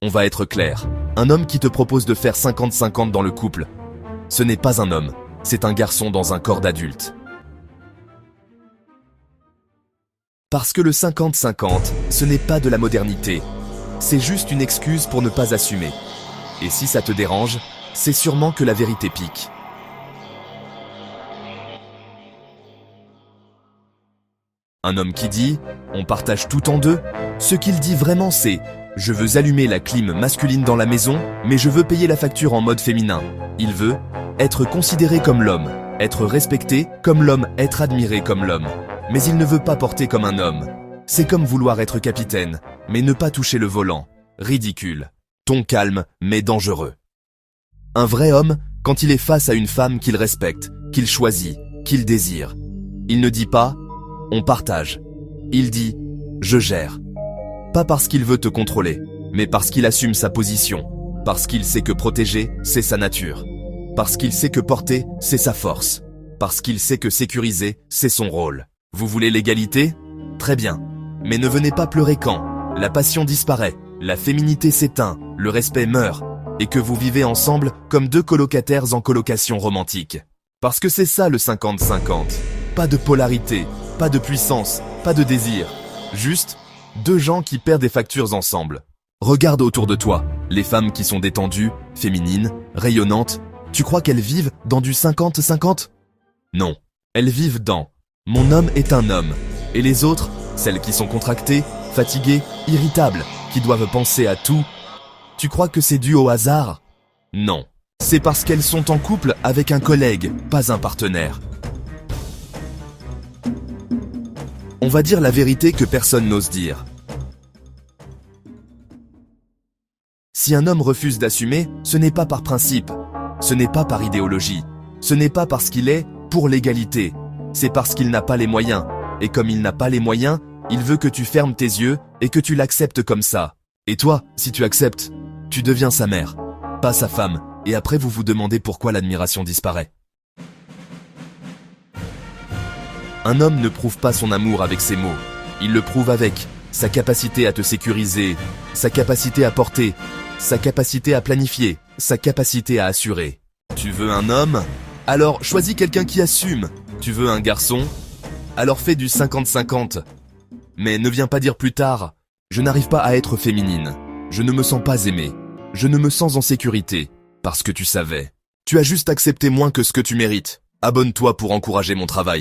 On va être clair. Un homme qui te propose de faire 50-50 dans le couple, ce n'est pas un homme, c'est un garçon dans un corps d'adulte. Parce que le 50-50, ce n'est pas de la modernité. C'est juste une excuse pour ne pas assumer. Et si ça te dérange, c'est sûrement que la vérité pique. Un homme qui dit « on partage tout en deux », ce qu'il dit vraiment c'est « je veux allumer la clim masculine dans la maison, mais je veux payer la facture en mode féminin ». Il veut être considéré comme l'homme, être respecté comme l'homme, être admiré comme l'homme. Mais il ne veut pas porter comme un homme. C'est comme vouloir être capitaine, mais ne pas toucher le volant. Ridicule. Ton calme, mais dangereux. Un vrai homme, quand il est face à une femme qu'il respecte, qu'il choisit, qu'il désire, il ne dit pas « on partage ». Il dit « je gère ». Pas parce qu'il veut te contrôler, mais parce qu'il assume sa position, parce qu'il sait que protéger, c'est sa nature, parce qu'il sait que porter, c'est sa force, parce qu'il sait que sécuriser, c'est son rôle. Vous voulez l'égalité? Très bien. Mais ne venez pas pleurer quand la passion disparaît, la féminité s'éteint, le respect meurt, et que vous vivez ensemble comme deux colocataires en colocation romantique. Parce que c'est ça le 50-50. Pas de polarité, pas de puissance, pas de désir. Juste deux gens qui paient des factures ensemble. Regarde autour de toi, les femmes qui sont détendues, féminines, rayonnantes. Tu crois qu'elles vivent dans du 50-50? Non, elles vivent dans « mon homme est un homme ». Et les autres, celles qui sont contractées, fatiguées, irritables, qui doivent penser à tout. Tu crois que c'est dû au hasard? Non, c'est parce qu'elles sont en couple avec un collègue, pas un partenaire. On va dire la vérité que personne n'ose dire. Si un homme refuse d'assumer, ce n'est pas par principe, ce n'est pas par idéologie, ce n'est pas parce qu'il est pour l'égalité, c'est parce qu'il n'a pas les moyens. Et comme il n'a pas les moyens, il veut que tu fermes tes yeux et que tu l'acceptes comme ça. Et toi, si tu acceptes, tu deviens sa mère, pas sa femme, et après vous vous demandez pourquoi l'admiration disparaît. Un homme ne prouve pas son amour avec ses mots, il le prouve avec sa capacité à te sécuriser, sa capacité à porter, sa capacité à planifier, sa capacité à assurer. Tu veux un homme? Alors choisis quelqu'un qui assume. Tu veux un garçon? Alors fais du 50-50. Mais ne viens pas dire plus tard « je n'arrive pas à être féminine, je ne me sens pas aimée, je ne me sens en sécurité », parce que tu savais. Tu as juste accepté moins que ce que tu mérites. Abonne-toi pour encourager mon travail.